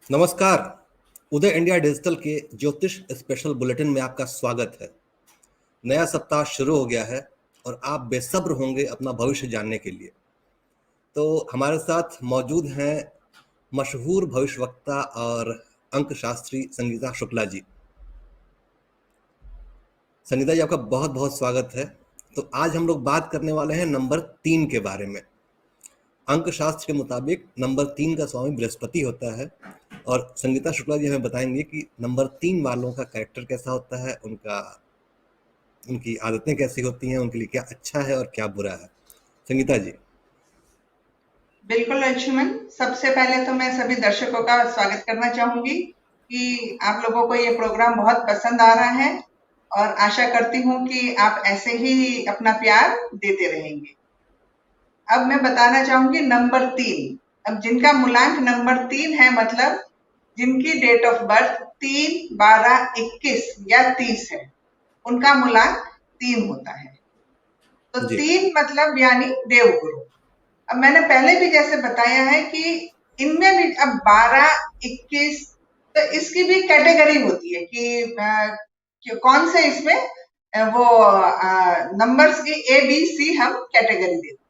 नमस्कार। उदय India digital के ज्योतिष स्पेशल बुलेटिन में आपका स्वागत है। नया सप्ताह शुरू हो गया है और आप बेसब्र होंगे अपना भविष्य जानने के लिए। तो हमारे साथ मौजूद हैं मशहूर भविष्यवक्ता और अंक शास्त्री संगीता शुक्ला जी। संगीता जी, आपका बहुत बहुत स्वागत है। तो आज हम लोग बात करने वाले हैं नंबर 3 के बारे में। अंक शास्त्र के मुताबिक नंबर 3 का स्वामी बृहस्पति होता है और संगीता शुक्ला जी हमें बताएंगे कि नंबर 3 वालों का कैरेक्टर कैसा होता है, उनकी आदतें कैसी होती हैं, उनके लिए क्या अच्छा है और क्या बुरा है। संगीता जी। बिल्कुल अंशुमन, सबसे पहले तो मैं सभी दर्शकों का स्वागत करना चाहूंगी कि आप लोगों को ये प्रोग्राम बहुत पसंद आ रहा है और आशा करती हूँ कि आप ऐसे ही अपना प्यार देते रहेंगे। अब मैं बताना चाहूंगी नंबर 3। अब जिनका मूलांक नंबर 3 है, मतलब जिनकी डेट ऑफ बर्थ 3, 12, 21 या 30 है, उनका मूलांक 3 होता है। तो जी। 3 मतलब यानी देवगुरु। अब मैंने पहले भी जैसे बताया है कि इनमें भी अब 12, 21, तो इसकी भी कैटेगरी होती है कि कौन से इसमें वो नंबर्स की ए बी सी हम कैटेगरी देते हैं।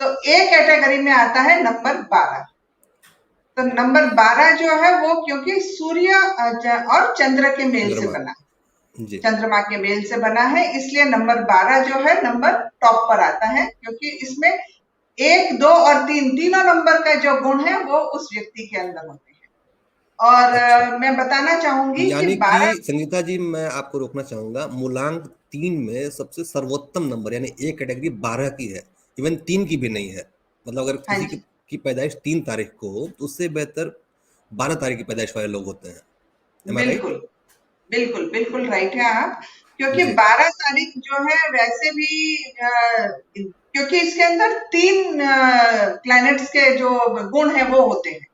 तो ए कैटेगरी में आता है नंबर 12। तो नंबर 12 जो है वो क्योंकि सूर्य और चंद्र के मेल से चंद्रमा। बना है, जी। चंद्रमा के मेल से बना है, इसलिए नंबर 12 जो है नंबर टॉप पर आता है, क्योंकि इसमें 1, 2 और 3 तीनों नंबर का जो गुण है वो उस व्यक्ति के अंदर होते हैं। और अच्छा, मैं बताना चाहूंगी कि यानी कि 12। संगीता जी, मैं आपको रोकना चाहूंगा। मूलांक 3 में सबसे सर्वोत्तम नंबर यानी ए कैटेगरी 12 की है। इवन 3 की भी नहीं है। मतलब अगर हाँ किसी जी, की पैदाइश 3 तारीख को हो तो उससे बेहतर 12 तारीख की पैदाइश वाले लोग होते हैं। एम आई राइट? बिल्कुल बिल्कुल बिल्कुल राइट है आप। क्योंकि जी। 12 तारीख जो है वैसे भी क्योंकि इसके अंदर 3 प्लैनेट्स के जो गुण है वो होते हैं।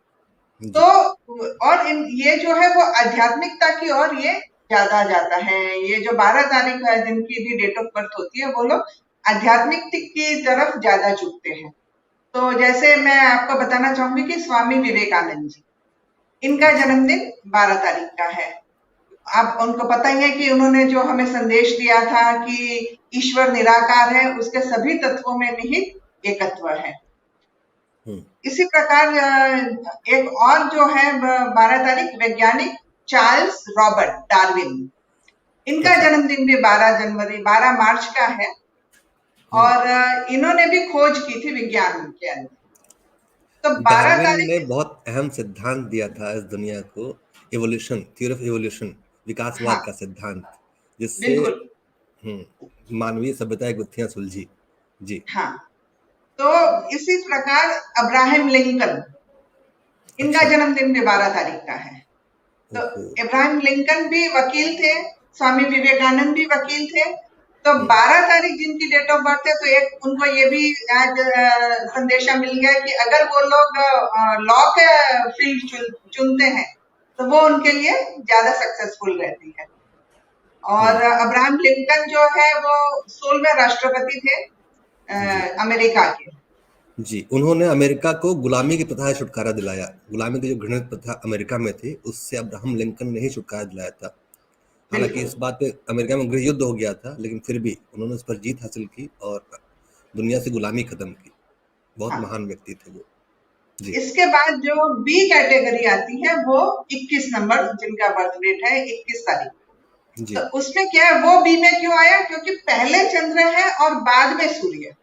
तो जी। और ये जो है वो आध्यात्मिकता की ओर ये ज्यादा जाता है। ये जो 12 तारीख है जिनकी भी डेट ऑफ बर्थ होती है, वो लोग आध्यात्मिक की तरफ ज्यादा झुकते हैं। तो जैसे मैं आपको बताना चाहूंगी कि स्वामी विवेकानंद जी, इनका अच्छा। जन्मदिन 12 तारीख का है। आप उनको पता ही है कि उन्होंने जो हमें संदेश दिया था कि ईश्वर निराकार है, उसके सभी तत्वों में निहित एकत्व है। हम्म। इसी प्रकार एक और जो है 12 तारीख वैज्ञानिक चार्ल्स रॉबर्ट डार्विन, इनका अच्छा। जन्मदिन भी 12 मार्च का है। हम्म। और इन्होंने भी खोज की थी विज्ञान के अंदर। तो 12 डार्विन ने तारीख। बहुत अहम सिद्धांत दिया था इस दुनिया को। एवोल्यूशन, थ्योरी ऑफ एवोल्यूशन, विकासवाद हाँ, का सिद्धांत, जिससे बिल्कुल। मानवीय सभ्यता की गुत्थियां सुलझी। जी। हाँ, तो इसी प्रकार अब्राहम लिंकन, इनका अच्छा। जन्मदिन भी 12 तारीख का है। तो ओहो। इब्राहिम लिंकन भी वकील थे, स्वामी विवेकानंद भी वकील थे। तो हम्म। 12 तारीख जिनकी डेट ऑफ बर्थ है, तो एक उनको ये भी आज संदेशा मिल गया कि अगर वो लोग लॉ के फील्ड चुनते हैं तो वो उनके लिए ज्यादा सक्सेसफुल रहती है। और हम्म। अब्राहम लिंकन जो है वो 16वें राष्ट्रपति थे जी। अमेरिका के। जी, उन्होंने अमेरिका को गुलामी की प्रथा से छुटकारा दिलाया। गुलामी की जो घृणित प्रथा अमेरिका में थी, उससे अब्राहम लिंकन ने ही छुटकारा दिलाया था। हालांकि बिल्कुल। इस बात पे अमेरिका में गृह युद्ध हो गया था, लेकिन फिर भी उन्होंने उस पर जीत हासिल की और दुनिया से गुलामी खत्म की। बहुत हाँ, महान व्यक्ति थे वो। जी। इसके बाद जो बी कैटेगरी आती है वो 21 नंबर, जिनका बर्थ डेट है 21 तारीख। जी। तो उसमें क्या है, वो बी में क्यों आया? क्योंकि पहले चंद्र है और बाद में सूर्य,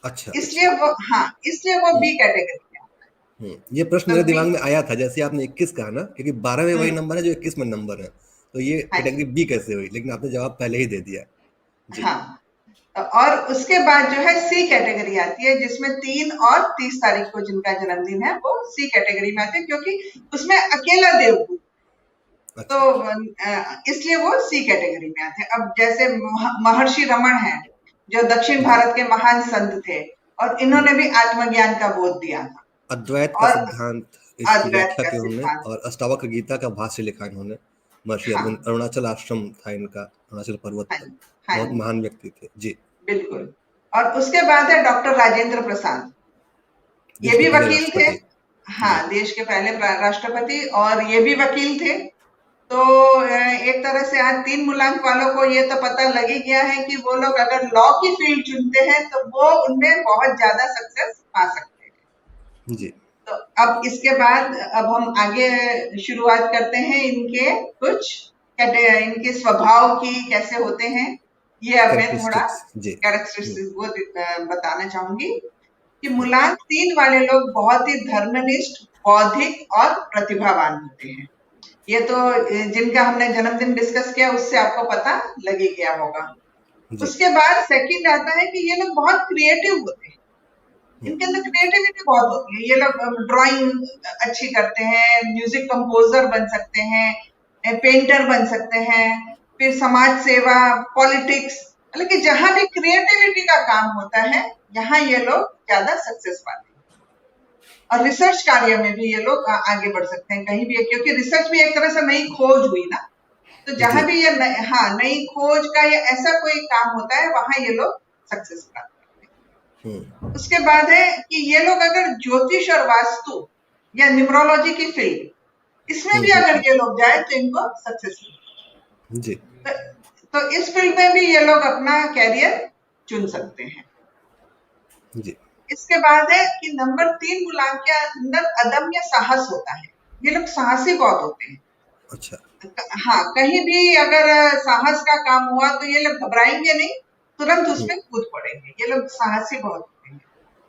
अच्छा, इसलिए अच्छा। वो, हाँ, इसलिए वो हुँ, बी कैटेगरी में आता ये प्रश्न है। मेरे तो बी। दिमाग में आया था, जैसे आपने 21 कहा ना, क्योंकि 12 में वही हम्म। नंबर है जो 21 में नंबर है। तो ये हाँ कैटेगरी जी। बी कैसे हुई? लेकिन आपने जवाब पहले ही दे दिया। जी। हाँ, और उसके बाद जो है सी कैटेगरी आती है, जिसमें 3 और 30 तारीख को जिनका जन्मदिन है वो सी कैटेगरी में आते हैं, क्योंकि उसमें अकेला देवगुरु। तो अच्छा। इसलिए वो सी कैटेगरी में आते हैं। अब जैसे महर्षि रमन है, जो दक्षिण जी। भारत के महान संत थे, और हुँ। इन्होंने भी आत्मज्ञान का बोध दिया था। अद्वैत का और सिद्धांत, इसकी अद्वैत व्याख्या का की उन्होंने, सिद्धांत। और अष्टावक्र गीता का भाष्य लिखा इन्होंने। महर्षि हाँ, अरविंद, अरुणाचल आश्रम था इनका, अरुणाचल पर्वत हाँ पर। जी, हाँ बहुत जी, महान व्यक्ति थे। जी। बिल्कुल। और उसके बाद है डॉक्टर राजेंद्र प्रसाद, ये देश के भी पहले वकील थे। राष्ट्रपति। हाँ, जी। देश के पहले राष्ट्रपति, और ये भी वकील थे। तो एक तरह से आज 3 मूलांक वालों को ये तो पता लग ही गया है कि वो लोग अगर लॉ की फील्ड चुनते हैं तो वो उनमें बहुत ज्यादा सक्सेस पा सकते हैं। जी। तो अब इसके बाद अब हम आगे शुरुआत करते हैं इनके कुछ इनके स्वभाव की, कैसे होते हैं ये अब मैं थोड़ा कैरेक्टरिस्टिक्स। जी। कैरेक्टरिस्टिक्स वो बताना चाहूंगी कि मूलांक 3 वाले लोग बहुत ही धर्मनिष्ठ, बौद्धिक और प्रतिभावान होते हैं। ये तो जिनका हमने जन्मदिन डिस्कस किया उससे आपको पता लग ही गया होगा। जी। उसके बाद सेकंड आता है कि ये लोग बहुत क्रिएटिव होते हैं। इनके अंदर क्रिएटिविटी बहुत होती है। ये लोग ड्राइंग अच्छी करते हैं, म्यूजिक कंपोजर बन सकते हैं, पेंटर बन सकते हैं, फिर समाज सेवा, पॉलिटिक्स, मतलब कि जहां भी क्रिएटिविटी का काम होता है यहाँ ये लोग ज्यादा सक्सेस पाते हैं। और रिसर्च कार्य में भी ये लोग आगे बढ़ सकते हैं कहीं भी, क्योंकि रिसर्च भी एक तरह से नई खोज हुई ना। तो जहां जी। भी ये हाँ, नई खोज का या ऐसा कोई काम होता है वहां ये लोग सक्सेस प्राप्त करते हैं। उसके बाद है कि ये लोग अगर ज्योतिष और वास्तु या न्यूमरोलॉजी की फील्ड, इसमें भी अगर ये लोग जाए तो इनको सक्सेस मिलेगी। जी। तो इस फील्ड में भी ये लोग अपना कैरियर चुन सकते हैं। जी। इसके बाद है कि नंबर 3 मूलांक के अंदर अदम्य साहस होता है। ये लोग साहसी बहुत होते हैं। अच्छा। हाँ, कहीं भी अगर साहस का काम हुआ तो ये लोग घबराएंगे नहीं, तुरंत उसमें कूद पड़ेंगे। ये लोग साहसी बहुत होते हैं,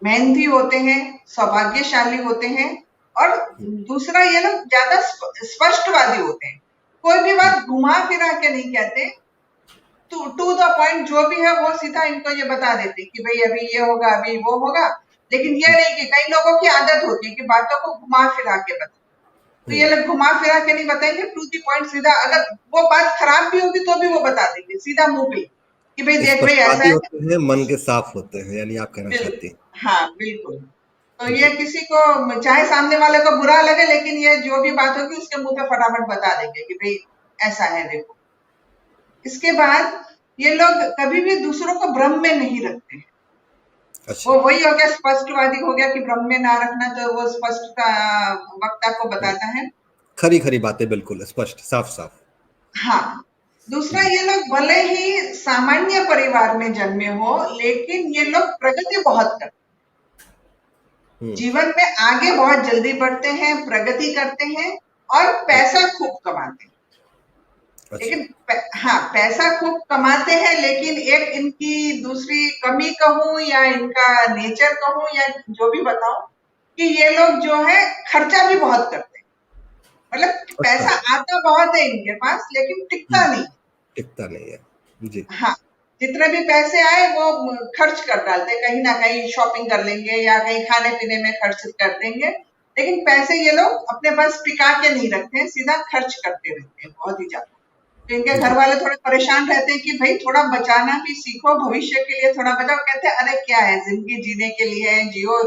मेहनती होते हैं, सौभाग्यशाली होते हैं, और दूसरा ये लोग ज्यादा स्पष्टवादी होते हैं। कोई भी बात घुमा फिरा के नहीं कहते, टू द पॉइंट जो भी है वो सीधा इनको ये बता देते कि भाई अभी ये होगा, अभी वो होगा। लेकिन ये नहीं कि कई लोगों की आदत होती है कि बातों को घुमा फिरा के बताओ, तो ये लोग घुमा फिरा के नहीं बताएंगे, टू दी पॉइंट सीधा। अगर वो बात खराब भी होगी तो भी वो बता देंगे सीधा मुंह पे कि भाई देख भाई ऐसा स्पष्टवादी है। होते हैं, मन के साफ होते हैं, यानी आप कहना बिल्कुल, चाहती हैं। हाँ बिल्कुल। तो ये जी। किसी को चाहे सामने वाले को बुरा लगे, लेकिन ये जो भी बात होगी उसके मुंह पे फटाफट बता देंगे कि भाई ऐसा है, देखो। इसके बाद ये लोग कभी भी दूसरों को भ्रम में नहीं रखते। अच्छा। वो वही हो गया, स्पष्टवादी हो गया कि भ्रम में ना रखना, तो वो स्पष्ट वक्ता को बताता है। खरी खरी बातें, बिल्कुल स्पष्ट, साफ साफ। हाँ, दूसरा जी। ये लोग भले ही सामान्य परिवार में जन्मे हो, लेकिन ये लोग प्रगति बहुत करते हैं। जीवन में आगे बहुत जल्दी बढ़ते हैं, प्रगति करते हैं और पैसा खूब कमाते हैं। अच्छा। लेकिन हाँ, पैसा खूब कमाते हैं, लेकिन एक इनकी दूसरी कमी कहूँ या इनका नेचर कहूँ या जो भी बताऊं, कि ये लोग जो है खर्चा भी बहुत करते हैं। मतलब अच्छा। पैसा आता बहुत है इनके पास, लेकिन टिकता नहीं। टिकता नहीं है। जी। हाँ, जितने भी पैसे आए वो खर्च कर डालते हैं, कहीं ना कहीं शॉपिंग कर लेंगे या कहीं खाने पीने में खर्च कर देंगे। लेकिन पैसे ये लोग अपने पास टिका के नहीं रखते हैं, सीधा खर्च करते रहते हैं बहुत ही ज्यादा। तो इनके घर जी। वाले थोड़े परेशान रहते हैं कि भाई थोड़ा बचाना भी सीखो, भविष्य के लिए थोड़ा बचाओ। कहते हैं अरे क्या है, जिंदगी जीने के लिए है, जियो,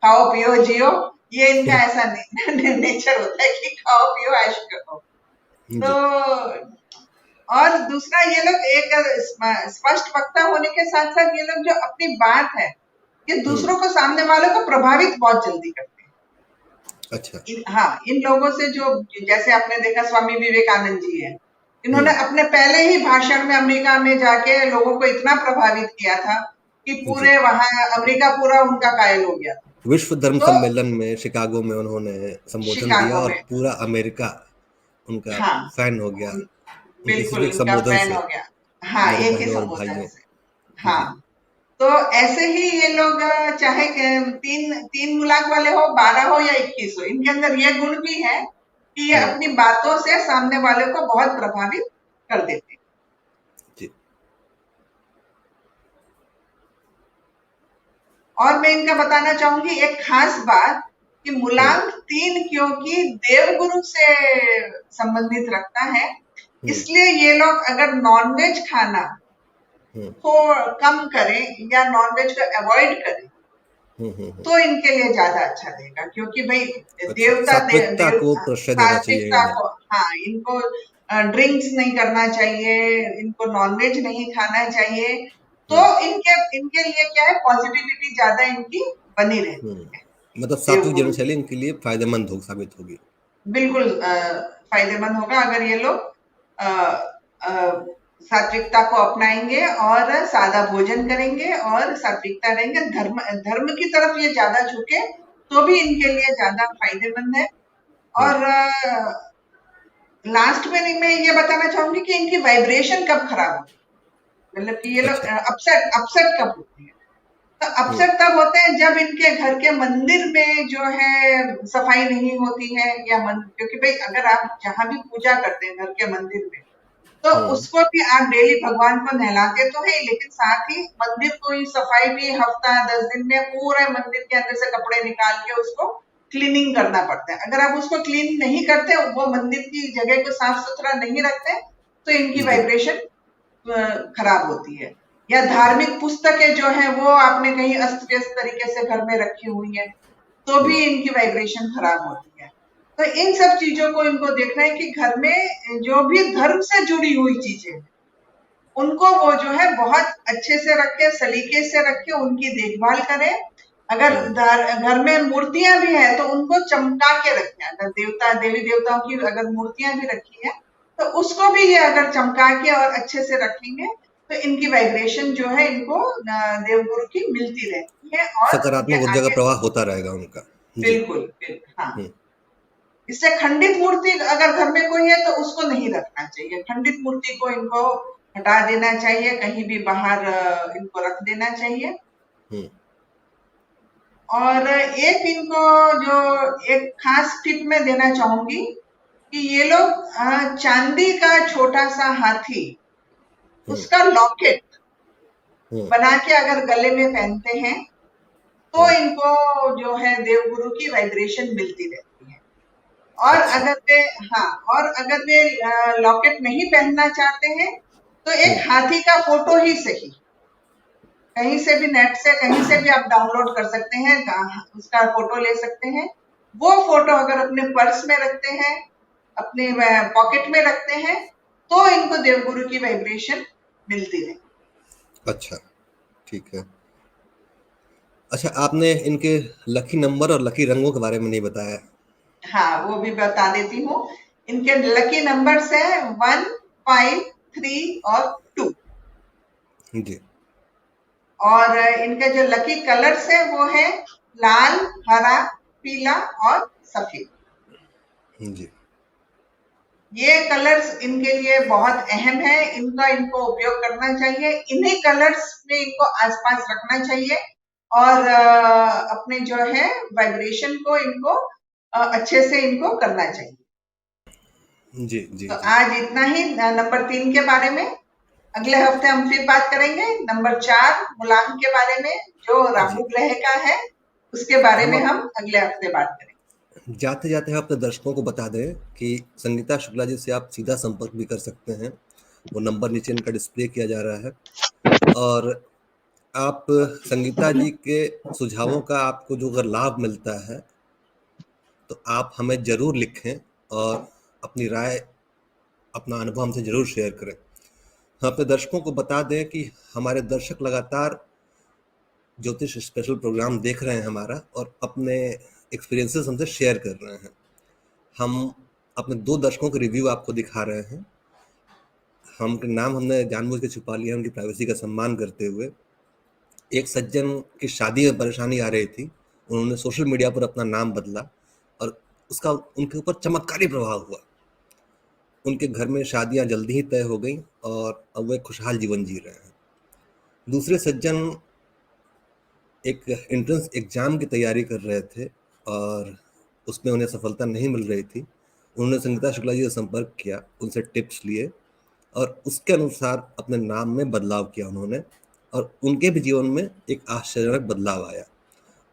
खाओ पियो जियो। ये इनका ऐसा नेचर होता है कि खाओ पियो ऐश करो। तो जी। और दूसरा ये लोग एक स्पष्ट वक्ता होने के साथ साथ ये लोग जो अपनी बात है, ये दूसरों को, सामने वालों को प्रभावित बहुत जल्दी करते हैं। अच्छा। हाँ, इन लोगों से जो, जैसे आपने देखा स्वामी विवेकानंद जी है, इन्होंने अपने पहले ही भाषण में अमेरिका में जाके लोगों को इतना प्रभावित किया था कि जी। पूरे वहां अमेरिका पूरा उनका कायल हो गया था। विश्व धर्म तो सम्मेलन में शिकागो में उन्होंने संबोधन दिया शिकागो और में, पूरा अमेरिका उनका हाँ फैन हो गया, उनके सिर्फ बिल्कुल एक इनका संबोधन फैन से। हो गया। हाँ, मेरे एक ही बहनों और संबोधन भाइयों। से। हाँ, जी। तो ऐसे ही ये लोग चाहे तीन तीन मूलांक वाले हो, 12 हो या 21 हो, इनके अंदर ये गुण भी है कि ये अपनी बातों से सामने वाले को बहुत प्रभावित कर देते हैं। जी। और मैं इनका बताना चाहूंगी एक खास बात कि मूलांक 3 क्योंकि देवगुरु से संबंधित रखता है, इसलिए ये लोग अगर नॉनवेज खाना को कम करें या नॉनवेज को अवॉइड करें तो इनके लिए ज्यादा अच्छा रहेगा, क्योंकि भाई अच्छा, देवता सात्विकता को प्रश्रय देना चाहिए सात्विकता इन्हें। को, हाँ इनको ड्रिंक्स नहीं करना चाहिए, इनको नॉनवेज नहीं खाना चाहिए। तो इनके इनके लिए क्या है, पॉजिटिविटी ज्यादा इनकी बनी रहती है। मतलब सात्विक देवगुरु जीवनशैली इनके लिए फायदेमंद हो साबित होगी। बिल्कुल फायदेमंद होगा अगर ये लोग अ, अ, सात्विकता को अपनाएंगे और सादा भोजन करेंगे और सात्विकता रहेंगे, धर्म धर्म की तरफ ये ज्यादा झुके तो भी इनके लिए ज्यादा फायदेमंद है। हम्म। और लास्ट में मैं ये बताना चाहूंगी कि इनकी वाइब्रेशन कब खराब होती है, मतलब कि ये लोग अच्छा। अपसेट अपसेट कब होती है। तो हम्म। अपसेट तब होते हैं जब इनके घर के मंदिर में जो है सफाई नहीं होती है, या क्योंकि भाई अगर आप जहां भी पूजा करते हैं घर के मंदिर में, तो हम्म। उसको भी आप डेली भगवान को नहलाते तो है, लेकिन साथ ही मंदिर को ही सफाई भी हफ्ता 10 दिन में पूरे मंदिर के अंदर से कपड़े निकाल के उसको क्लीनिंग करना पड़ता है। अगर आप उसको क्लीन नहीं करते, वो मंदिर की जगह को साफ सुथरा नहीं रखते, तो इनकी जी। वाइब्रेशन खराब होती है। या हम्म। धार्मिक पुस्तकें जो है वो आपने कहीं अस्त व्यस्त तरीके से घर में रखी हुई है, तो हम्म। भी इनकी वाइब्रेशन खराब होती है। तो इन सब चीजों को इनको देखना है कि घर में जो भी धर्म से जुड़ी हुई चीजें हैं, उनको वो जो है बहुत अच्छे से रखे, सलीके से रखे, उनकी देखभाल करें। अगर हम्म। घर में मूर्तियां भी है तो उनको चमका के रखें। अगर देवी देवताओं की अगर मूर्तियां भी रखी है, तो उसको भी ये अगर चमका के और अच्छे से रखेंगे, तो इनकी वाइब्रेशन जो है इनको देवगुरु की मिलती रहती है और ये सकारात्मक ऊर्जा का आगे प्रवाह होता रहेगा उनका। जी। बिल्कुल बिल्कुल हाँ। हम्म। इससे खंडित मूर्ति अगर घर में कोई है तो उसको नहीं रखना चाहिए। खंडित मूर्ति को इनको हटा देना चाहिए, कहीं भी बाहर इनको रख देना चाहिए। हम्म। और एक इनको जो एक खास टिप मैं देना चाहूंगी कि ये लोग चांदी का छोटा सा हाथी, हम्म। उसका लॉकेट हम्म। बना के अगर गले में पहनते हैं, तो हम्म। इनको जो है देवगुरु की वाइब्रेशन मिलती रहती है। और अच्छा। अगर वे हाँ, और अगर वे लॉकेट नहीं पहनना चाहते हैं, तो एक हम्म। हाथी का फोटो ही सही, कहीं से भी नेट से कहीं से भी आप डाउनलोड कर सकते हैं, उसका फोटो ले सकते हैं। वो फोटो अगर अपने पर्स में रखते हैं, अपने पॉकेट में रखते हैं, तो इनको देवगुरु की वाइब्रेशन मिलती रहे। अच्छा, ठीक है। अच्छा, आपने इनके लकी नंबर और लकी रंगों के बारे में नहीं बताया। हाँ, वो भी बता देती हूँ। इनके लकी नंबर्स है 1, 5, 3 और 2। जी। और इनके जो लकी कलर्स है वो है लाल, हरा, पीला और सफेद। जी। ये कलर्स इनके लिए बहुत अहम है, इनको उपयोग करना चाहिए। इन्हीं कलर्स में इनको आसपास रखना चाहिए और अपने जो है वाइब्रेशन को इनको अच्छे से इनको करना चाहिए। जी। जी। तो जी। आज इतना ही नंबर 3 के बारे में। अगले हफ्ते हम फिर बात करेंगे नंबर 4 मूलांक के बारे में, जो जी। राहु ग्रह का है। उसके बारे हम में हम अगले हफ्ते बात करेंगे। जाते जाते हम अपने दर्शकों को बता दें कि संगीता शुक्ला जी से आप सीधा संपर्क भी कर सकते हैं। वो नंबर नीचे इनका डिस्प्ले किया जा रहा है। और आप संगीता जी के सुझावों का आपको जो अगर लाभ मिलता है, तो आप हमें ज़रूर लिखें और अपनी राय, अपना अनुभव हमसे ज़रूर शेयर करें। हम अपने दर्शकों को बता दें कि हमारे दर्शक लगातार ज्योतिष स्पेशल प्रोग्राम देख रहे हैं हमारा, और अपने एक्सपीरियंसेस हमसे शेयर कर रहे हैं। हम अपने 2 दर्शकों के रिव्यू आपको दिखा रहे हैं। हम नाम हमने जानबूझ के छुपा लिया उनकी प्राइवेसी का सम्मान करते हुए। एक सज्जन की शादी में परेशानी आ रही थी, उन्होंने सोशल मीडिया पर अपना नाम बदला और उसका उनके ऊपर चमत्कारी प्रभाव हुआ। उनके घर में शादियां जल्दी ही तय हो गई और अब वे खुशहाल जीवन जी रहे हैं। दूसरे सज्जन एक एंट्रेंस एग्जाम की तैयारी कर रहे थे और उसमें उन्हें सफलता नहीं मिल रही थी। उन्होंने संगीता शुक्ला जी से संपर्क किया, उनसे टिप्स लिए और उसके अनुसार अपने नाम में बदलाव किया उन्होंने, और उनके भी जीवन में एक आश्चर्यजनक बदलाव आया।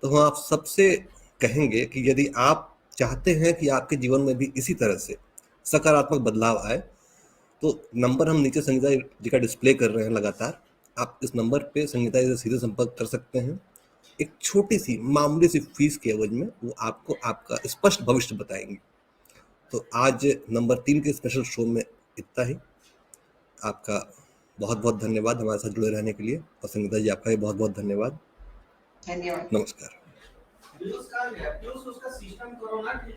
तो हम आप सबसे कहेंगे कि यदि आप चाहते हैं कि आपके जीवन में भी इसी तरह से सकारात्मक बदलाव आए, तो नंबर हम नीचे संगीता जी का डिस्प्ले कर रहे हैं लगातार। आप इस नंबर पे संगीता जी से सीधे संपर्क कर सकते हैं। एक छोटी सी मामूली सी फीस के एवज में वो आपको आपका स्पष्ट भविष्य बताएंगे। तो आज नंबर 3 के स्पेशल शो में इतना ही। आपका बहुत बहुत धन्यवाद हमारे साथ जुड़े रहने के लिए, और संगीता जी आपका भी बहुत बहुत धन्यवाद। धन्यवाद। नमस्कार। पीयूष कहाँ गया? पीयूष उसका सिस्टम करो ना।